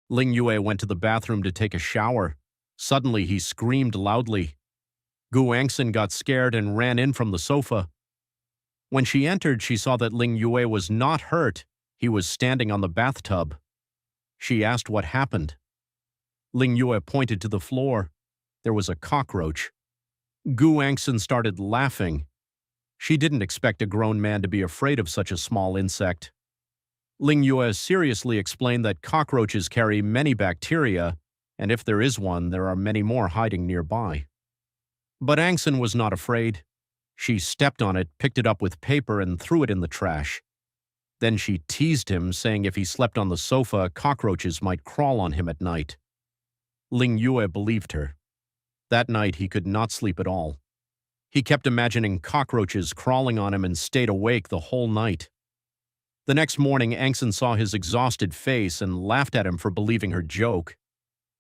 Ling Yue went to the bathroom to take a shower. Suddenly, he screamed loudly. Gu Angsen got scared and ran in from the sofa. When she entered, she saw that Ling Yue was not hurt. He was standing on the bathtub. She asked what happened. Ling Yue pointed to the floor. There was a cockroach. Gu Angsen started laughing. She didn't expect a grown man to be afraid of such a small insect. Ling Yue seriously explained that cockroaches carry many bacteria, and if there is one, there are many more hiding nearby. But Angsen was not afraid. She stepped on it, picked it up with paper, and threw it in the trash. Then she teased him, saying if he slept on the sofa, cockroaches might crawl on him at night. Ling Yue believed her. That night, he could not sleep at all. He kept imagining cockroaches crawling on him and stayed awake the whole night. The next morning, Angsen saw his exhausted face and laughed at him for believing her joke.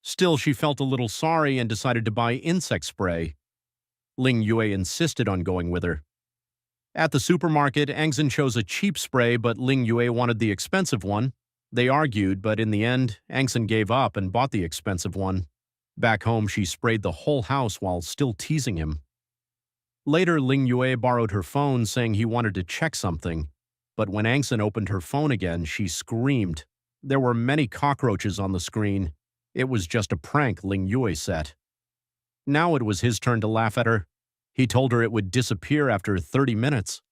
Still, she felt a little sorry and decided to buy insect spray. Ling Yue insisted on going with her. At the supermarket, Angsen chose a cheap spray, but Ling Yue wanted the expensive one. They argued, but in the end, Angsen gave up and bought the expensive one. Back home, she sprayed the whole house while still teasing him. Later, Ling Yue borrowed her phone, saying he wanted to check something. But when Angsen opened her phone again, she screamed. There were many cockroaches on the screen. It was just a prank Ling Yue set. Now it was his turn to laugh at her. He told her it would disappear after 30 minutes.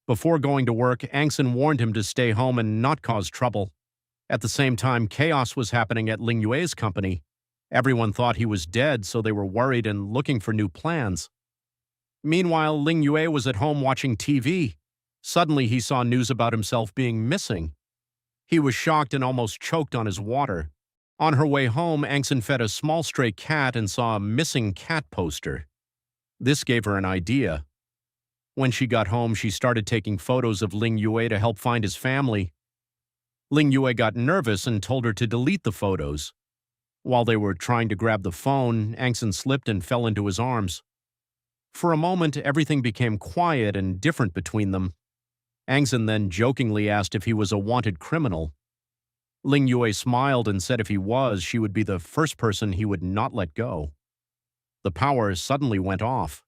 Before going to work, Angsen warned him to stay home and not cause trouble. At the same time, chaos was happening at Ling Yue's company. Everyone thought he was dead, so they were worried and looking for new plans. Meanwhile, Ling Yue was at home watching TV. Suddenly, he saw news about himself being missing. He was shocked and almost choked on his water. On her way home, Angsen fed a small stray cat and saw a missing cat poster. This gave her an idea. When she got home, she started taking photos of Ling Yue to help find his family. Ling Yue got nervous and told her to delete the photos. While they were trying to grab the phone, Angsen slipped and fell into his arms. For a moment, everything became quiet and different between them. Angsen then jokingly asked if he was a wanted criminal. Ling Yue smiled and said if he was, she would be the first person he would not let go. The power suddenly went off.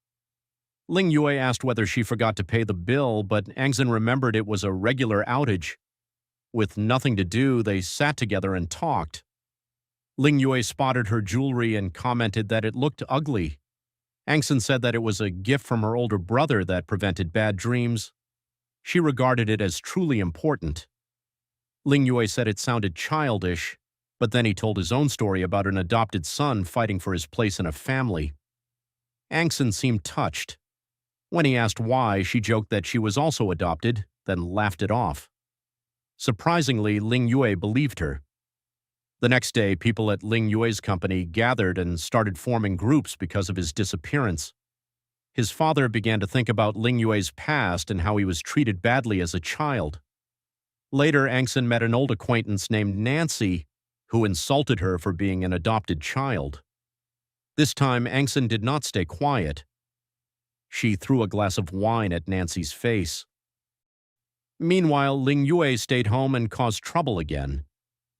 Ling Yue asked whether she forgot to pay the bill, but Angsen remembered it was a regular outage. With nothing to do, they sat together and talked. Ling Yue spotted her jewelry and commented that it looked ugly. Angsen said that it was a gift from her older brother that prevented bad dreams. She regarded it as truly important. Ling Yue said it sounded childish, but then he told his own story about an adopted son fighting for his place in a family. Angsen seemed touched. When he asked why, she joked that she was also adopted, then laughed it off. Surprisingly, Ling Yue believed her. The next day, people at Ling Yue's company gathered and started forming groups because of his disappearance. His father began to think about Ling Yue's past and how he was treated badly as a child. Later, Angsen met an old acquaintance named Nancy, who insulted her for being an adopted child. This time, Angsen did not stay quiet. She threw a glass of wine at Nancy's face. Meanwhile, Ling Yue stayed home and caused trouble again.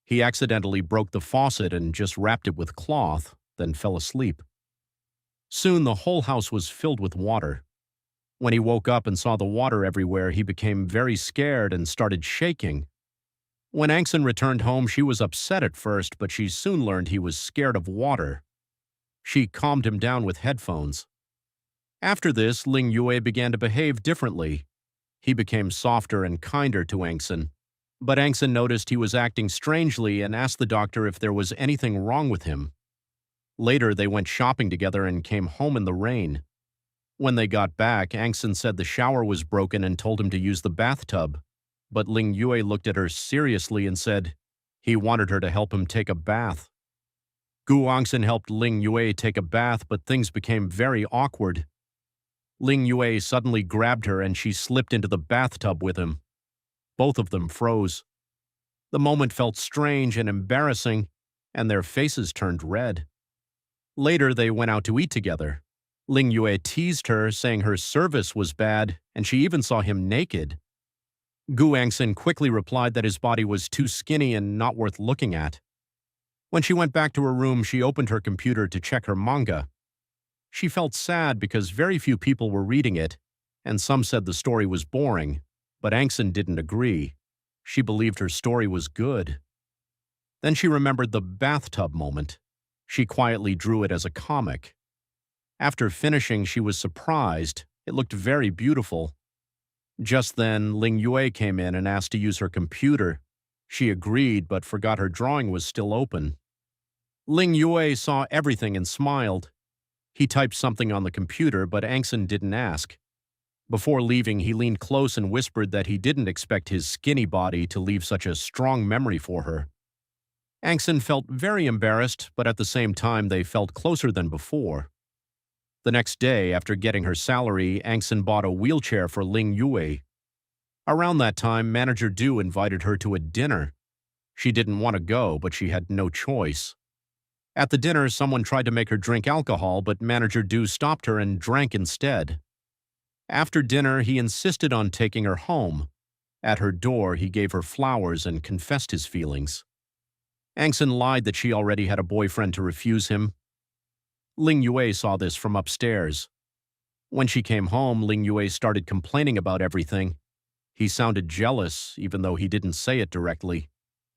He accidentally broke the faucet and just wrapped it with cloth, then fell asleep. Soon the whole house was filled with water. When he woke up and saw the water everywhere, he became very scared and started shaking. When Angsen returned home, she was upset at first, but she soon learned he was scared of water. She calmed him down with headphones. After this, Ling Yue began to behave differently. He became softer and kinder to Angsen. But Angsen noticed he was acting strangely and asked the doctor if there was anything wrong with him. Later, they went shopping together and came home in the rain. When they got back, Angsen said the shower was broken and told him to use the bathtub. But Ling Yue looked at her seriously and said he wanted her to help him take a bath. Gu Angsen helped Ling Yue take a bath, but things became very awkward. Ling Yue suddenly grabbed her and she slipped into the bathtub with him. Both of them froze. The moment felt strange and embarrassing, and their faces turned red. Later, they went out to eat together. Ling Yue teased her, saying her service was bad, and she even saw him naked. Gu Angsen quickly replied that his body was too skinny and not worth looking at. When she went back to her room, she opened her computer to check her manga. She felt sad because very few people were reading it, and some said the story was boring, but Angen didn't agree. She believed her story was good. Then she remembered the bathtub moment. She quietly drew it as a comic. After finishing, she was surprised. It looked very beautiful. Just then, Lingua came in and asked to use her computer. She agreed, but forgot her drawing was still open. Lingua saw everything and smiled. He typed something on the computer, but Angen didn't ask. Before leaving, he leaned close and whispered that he didn't expect his skinny body to leave such a strong memory for her. Angen felt very embarrassed, but at the same time they felt closer than before. The next day, after getting her salary, Angen bought a wheelchair for Lingua. Around that time, Manager Du invited her to a dinner. She didn't want to go, but she had no choice. At the dinner, someone tried to make her drink alcohol, but Manager Du stopped her and drank instead. After dinner, he insisted on taking her home. At her door, he gave her flowers and confessed his feelings. Angen lied that she already had a boyfriend to refuse him. Lingua saw this from upstairs. When she came home, Lingua started complaining about everything. He sounded jealous, even though he didn't say it directly.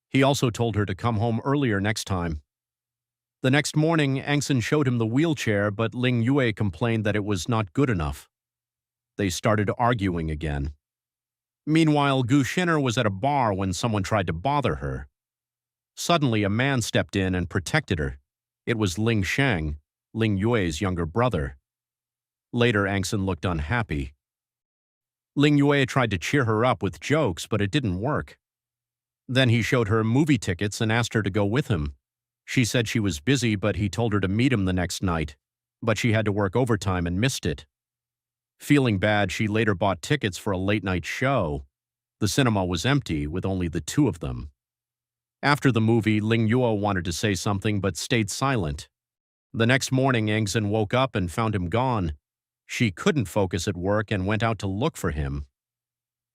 He also told her to come home earlier next time. The next morning, Angen showed him the wheelchair, but Lingua complained that it was not good enough. They started arguing again. Meanwhile, Gu Xin'er was at a bar when someone tried to bother her. Suddenly, a man stepped in and protected her. It was Ling Sheng, Lingua's younger brother. Later, Angen looked unhappy. Lingua tried to cheer her up with jokes, but it didn't work. Then he showed her movie tickets and asked her to go with him. She said she was busy, but he told her to meet him the next night, but she had to work overtime and missed it. Feeling bad, she later bought tickets for a late-night show. The cinema was empty, with only the two of them. After the movie, Lingua wanted to say something but stayed silent. The next morning, Angen woke up and found him gone. She couldn't focus at work and went out to look for him.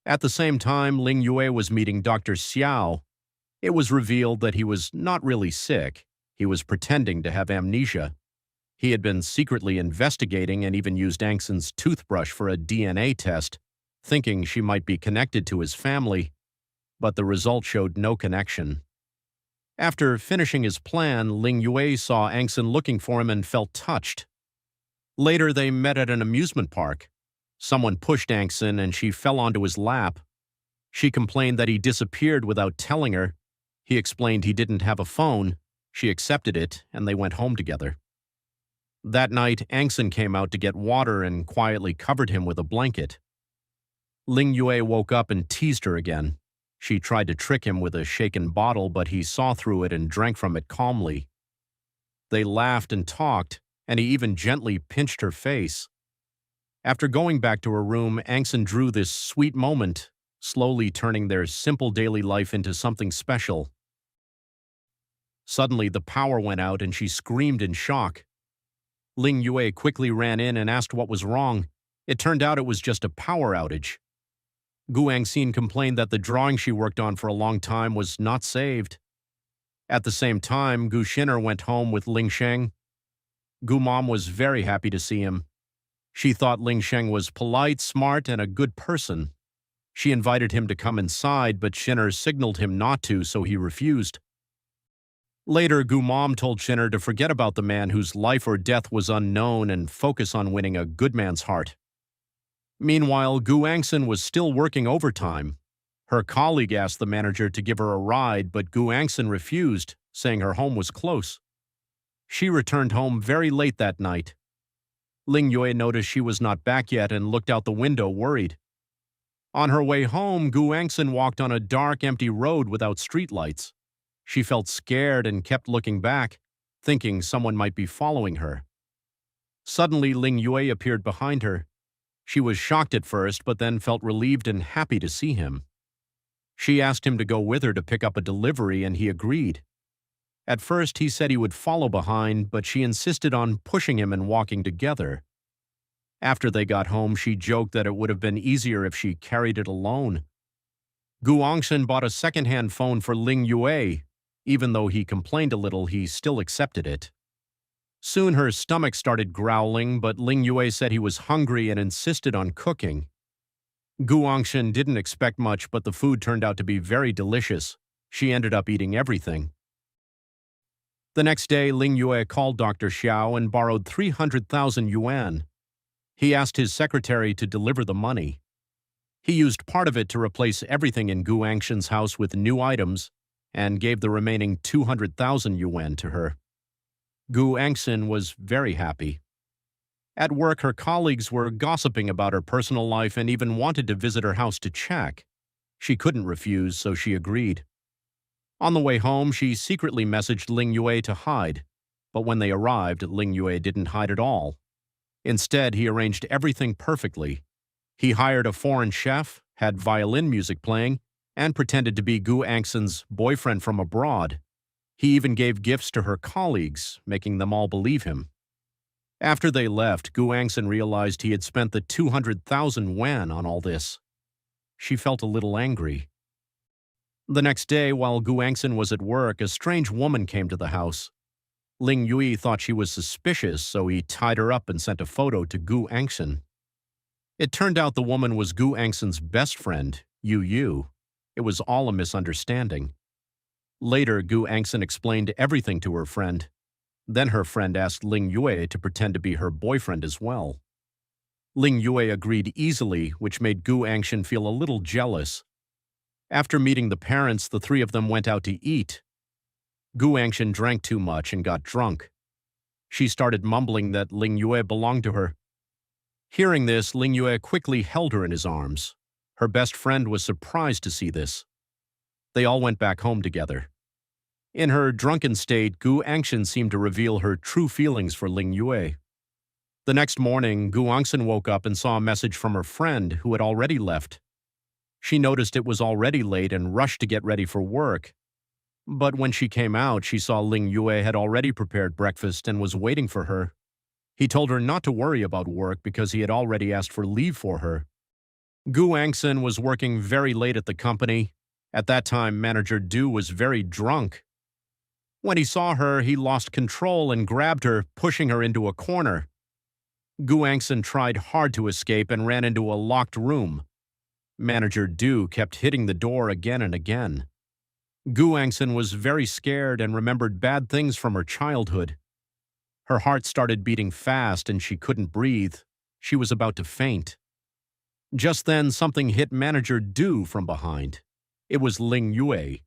At the same time, Lingua was meeting Dr. Xiao. It was revealed that he was not really sick. He was pretending to have amnesia. He had been secretly investigating and even used Angen's toothbrush for a DNA test, thinking she might be connected to his family, but the result showed no connection. After finishing his plan, Lingua saw Angen looking for him and felt touched. Later, they met at an amusement park. Someone pushed Angen and she fell onto his lap. She complained that he disappeared without telling her. He explained he didn't have a phone. She accepted it, and they went home together. That night, Angen came out to get water and quietly covered him with a blanket. Lingua woke up and teased her again. She tried to trick him with a shaken bottle, but he saw through it and drank from it calmly. They laughed and talked, and he even gently pinched her face. After going back to her room, Angen drew this sweet moment, slowly turning their simple daily life into something special. Suddenly, the power went out and she screamed in shock. Lingua quickly ran in and asked what was wrong. It turned out it was just a power outage. Gu Angxin complained that the drawing she worked on for a long time was not saved. At the same time, Gu Xin'er went home with Ling Sheng. Gu Mom was very happy to see him. She thought Ling Sheng was polite, smart, and a good person. She invited him to come inside, but Xin'er signaled him not to, so he refused. Later, Gu Mom told Xin'er to forget about the man whose life or death was unknown and focus on winning a good man's heart. Meanwhile, Gu Angxin was still working overtime. Her colleague asked the manager to give her a ride, but Gu Angxin refused, saying her home was close. She returned home very late that night. Lingua noticed she was not back yet and looked out the window worried. On her way home, Gu Angxin walked on a dark, empty road without streetlights. She felt scared and kept looking back, thinking someone might be following her. Suddenly, Lingua appeared behind her. She was shocked at first, but then felt relieved and happy to see him. She asked him to go with her to pick up a delivery, and he agreed. At first, he said he would follow behind, but she insisted on pushing him and walking together. After they got home, she joked that it would have been easier if she carried it alone. Gu Angxin bought a second-hand phone for Lingua. Even though he complained a little, he still accepted it. Soon her stomach started growling, but Ling Yue said he was hungry and insisted on cooking. Gu Angshan didn't expect much, but the food turned out to be very delicious. She ended up eating everything. The next day, Ling Yue called Dr. Xiao and borrowed 300,000 yuan. He asked his secretary to deliver the money. He used part of it to replace everything in Gu Angshan's house with new items and gave the remaining 200,000 yuan to her. Gu Angshan was very happy. At work, her colleagues were gossiping about her personal life and even wanted to visit her house to check. She couldn't refuse, so she agreed. On the way home, she secretly messaged Ling Yue to hide, but when they arrived, Ling Yue didn't hide at all. Instead, he arranged everything perfectly. He hired a foreign chef, had violin music playing, and pretended to be Gu Angshan's boyfriend from abroad. He even gave gifts to her colleagues, making them all believe him. After they left, Gu Angshan realized he had spent the 200,000 yuan on all this. She felt a little angry. The next day, while Gu Angshan was at work, a strange woman came to the house. Ling Yue thought she was suspicious, so he tied her up and sent a photo to Gu Angshan. It turned out the woman was Gu Angshan's best friend, Yu Yu. It was all a misunderstanding. Later, Gu Angshan explained everything to her friend. Then her friend asked Ling Yue to pretend to be her boyfriend as well. Ling Yue agreed easily, which made Gu Angshan feel a little jealous. After meeting the parents, the three of them went out to eat. Gu Angshan drank too much and got drunk. She started mumbling that Ling Yue belonged to her. Hearing this, Ling Yue quickly held her in his arms. Her best friend was surprised to see this. They all went back home together. In her drunken state, Gu Angshan seemed to reveal her true feelings for Ling Yue. The next morning, Gu Angshan woke up and saw a message from her friend, who had already left. She noticed it was already late and rushed to get ready for work. But when she came out, she saw Ling Yue had already prepared breakfast and was waiting for her. He told her not to worry about work because he had already asked for leave for her. Gu Angshan was working very late at the company. At that time, Manager Du was very drunk. When he saw her, he lost control and grabbed her, pushing her into a corner. Gu Angshan tried hard to escape and ran into a locked room. Manager Du kept hitting the door again and again. Gu Angshan was very scared and remembered bad things from her childhood. Her heart started beating fast and she couldn't breathe. She was about to faint. Just then, something hit Manager Du from behind. It was Ling Yue.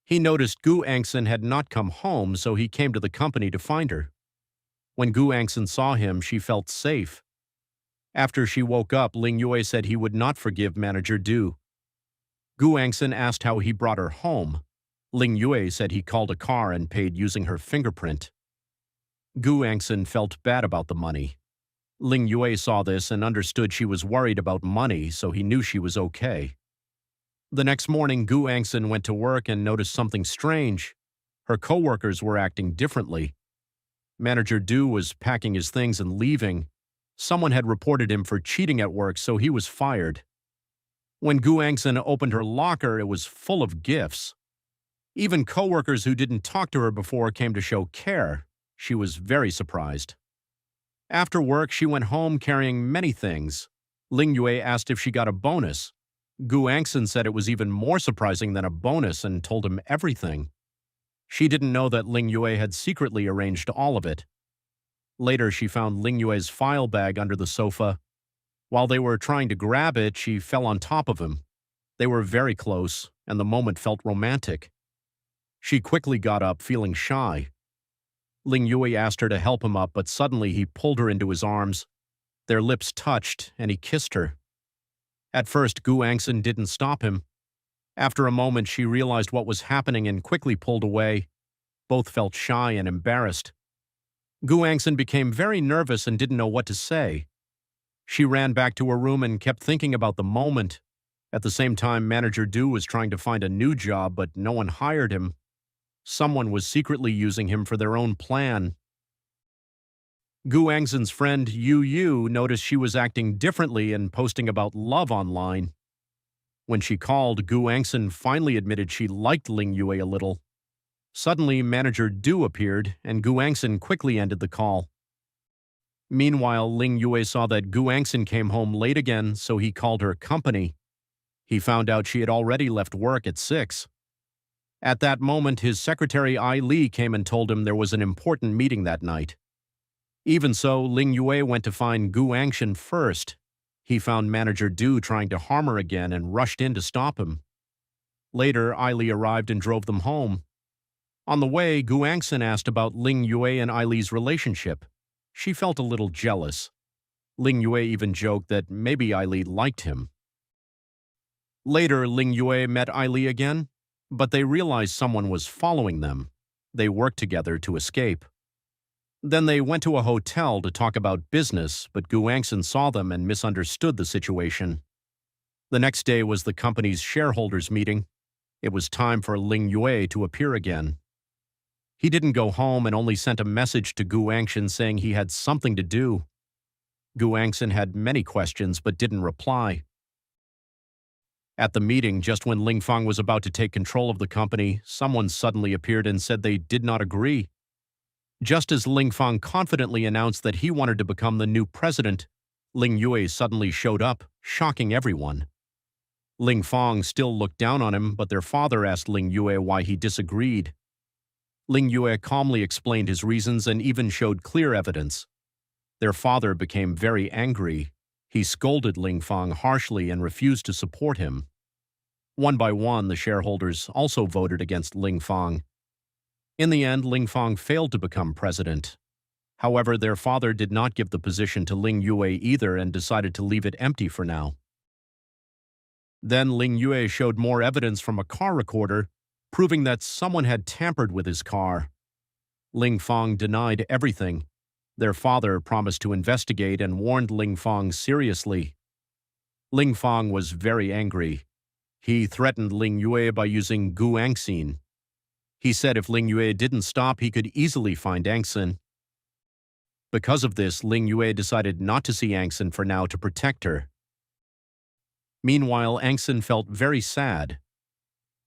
He noticed Gu Angshan had not come home, so he came to the company to find her. When Gu Angshan saw him, she felt safe. After she woke up, Ling Yue said he would not forgive Manager Du. Gu Angshan asked how he brought her home. Ling Yue said he called a car and paid using her fingerprint. Gu Angshan felt bad about the money. Ling Yue saw this and understood she was worried about money, so he knew she was okay. The next morning, Gu Angshan went to work and noticed something strange. Her co-workers were acting differently. Manager Du was packing his things and leaving. Someone had reported him for cheating at work, so he was fired. When Gu Angshan opened her locker, it was full of gifts. Even co-workers who didn't talk to her before came to show care. She was very surprised. After work, she went home carrying many things. Ling Yue asked if she got a bonus. Gu Angshan said it was even more surprising than a bonus and told him everything. She didn't know that Ling Yue had secretly arranged all of it. Later, she found Ling Yue's file bag under the sofa. While they were trying to grab it, she fell on top of him. They were very close, and the moment felt romantic. She quickly got up, feeling shy. Ling Yue asked her to help him up, but suddenly he pulled her into his arms. Their lips touched, and he kissed her. At first, Gu Angshan didn't stop him. After a moment, she realized what was happening and quickly pulled away. Both felt shy and embarrassed. Gu Angshan became very nervous and didn't know what to say. She ran back to her room and kept thinking about the moment. At the same time, Manager Du was trying to find a new job, but no one hired him. Someone was secretly using him for their own plan. Gu Angshan's friend Yu Yu noticed she was acting differently and posting about love online. When she called, Gu Angshan finally admitted she liked Ling Yue a little. Suddenly, manager Du appeared, and Gu Angsan quickly ended the call. Meanwhile, Ling Yue saw that Gu Angsan came home late again, so he called her company. He found out she had already left work at 6. At that moment, his secretary Ai Li came and told him there was an important meeting that night. Even so, Ling Yue went to find Gu Angsan first. He found manager Du trying to harm her again and rushed in to stop him. Later, Ai Li arrived and drove them home. On the way, Gu Angsan asked about Ling Yue and Ai Li's relationship. She felt a little jealous. Ling Yue even joked that maybe Ai Li liked him. Later, Ling Yue met Ai Li again, but they realized someone was following them. They worked together to escape. Then they went to a hotel to talk about business, but Gu Angsan saw them and misunderstood the situation. The next day was the company's shareholders' meeting. It was time for Ling Yue to appear again. He didn't go home and only sent a message to Gu Angsan saying he had something to do. Gu Angsan had many questions but didn't reply. At the meeting, just when Ling Fang was about to take control of the company, someone suddenly appeared and said they did not agree. Just as Ling Fang confidently announced that he wanted to become the new president, Ling Yue suddenly showed up, shocking everyone. Ling Fang still looked down on him, but their father asked Ling Yue why he disagreed. Ling Yue calmly explained his reasons and even showed clear evidence. Their father became very angry. He scolded Ling Fang harshly and refused to support him. One by one, the shareholders also voted against Ling Fang. In the end, Ling Fang failed to become president. However, their father did not give the position to Ling Yue either and decided to leave it empty for now. Then Ling Yue showed more evidence from a car recorder, proving that someone had tampered with his car. Ling Fang denied everything. Their father promised to investigate and warned Ling Fang seriously. Ling Fang was very angry. He threatened Ling Yue by using Gu Angsan. He said if Ling Yue didn't stop, he could easily find Angsan. Because of this, Ling Yue decided not to see Angsan for now to protect her. Meanwhile, Angsan felt very sad.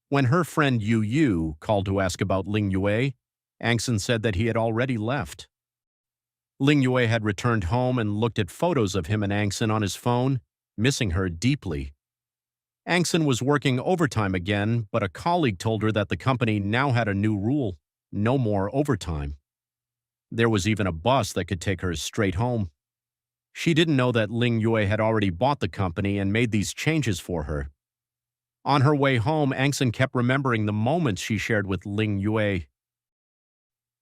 When her friend Yu Yu called to ask about Ling Yue, Angsan said that he had already left. Ling Yue had returned home and looked at photos of him and Angsan on his phone, missing her deeply. Angsan was working overtime again, but a colleague told her that the company now had a new rule: no more overtime. There was even a bus that could take her straight home. She didn't know that Ling Yue had already bought the company and made these changes for her. On her way home, Angsan kept remembering the moments she shared with Ling Yue.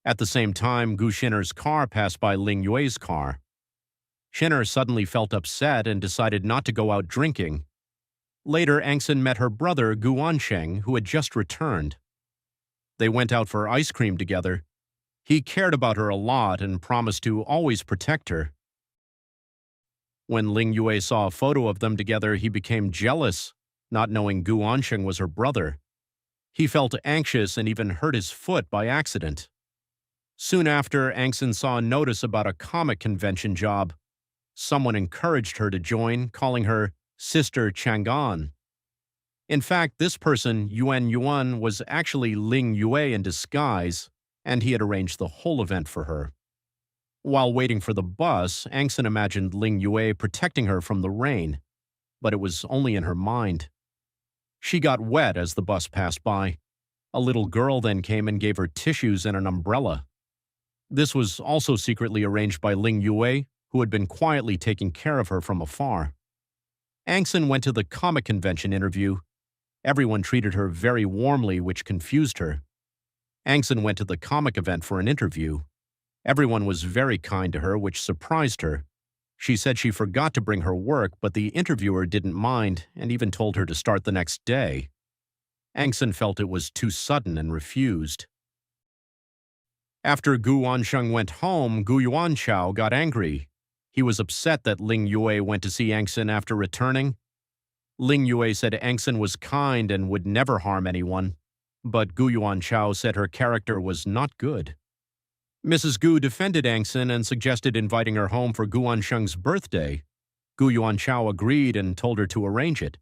At the same time, Gu Shinner's car passed by Ling Yue's car. Shinner suddenly felt upset and decided not to go out drinking. Later, Angsan met her brother, Gu Ansheng, who had just returned. They went out for ice cream together. He cared about her a lot and promised to always protect her. When Ling Yue saw a photo of them together, he became jealous, not knowing Gu Ansheng was her brother. He felt anxious and even hurt his foot by accident. Soon after, Angsan saw a notice about a comic convention job. Someone encouraged her to join, calling her Sister Chang'an. In fact, this person, Yuan Yuan, was actually Ling Yue in disguise, and he had arranged the whole event for her. While waiting for the bus, Angsan imagined Ling Yue protecting her from the rain, but it was only in her mind. She got wet as the bus passed by. A little girl then came and gave her tissues and an umbrella. This was also secretly arranged by Ling Yue, who had been quietly taking care of her from afar. Angsan went to the comic convention interview. Everyone treated her very warmly, which confused her. Angsan went to the comic event for an interview. Everyone was very kind to her, which surprised her. She said she forgot to bring her work, but the interviewer didn't mind and even told her to start the next day. Angsan felt it was too sudden and refused. After Gu Ansheng went home, Gu Yuanchao got angry. He was upset that Ling Yue went to see Angsan after returning. Ling Yue said Angsan was kind and would never harm anyone, but Gu Yuanchao said her character was not good. Mrs. Gu defended Angsan and suggested inviting her home for Gu Ansheng's birthday. Gu Yuanchao agreed and told her to arrange it.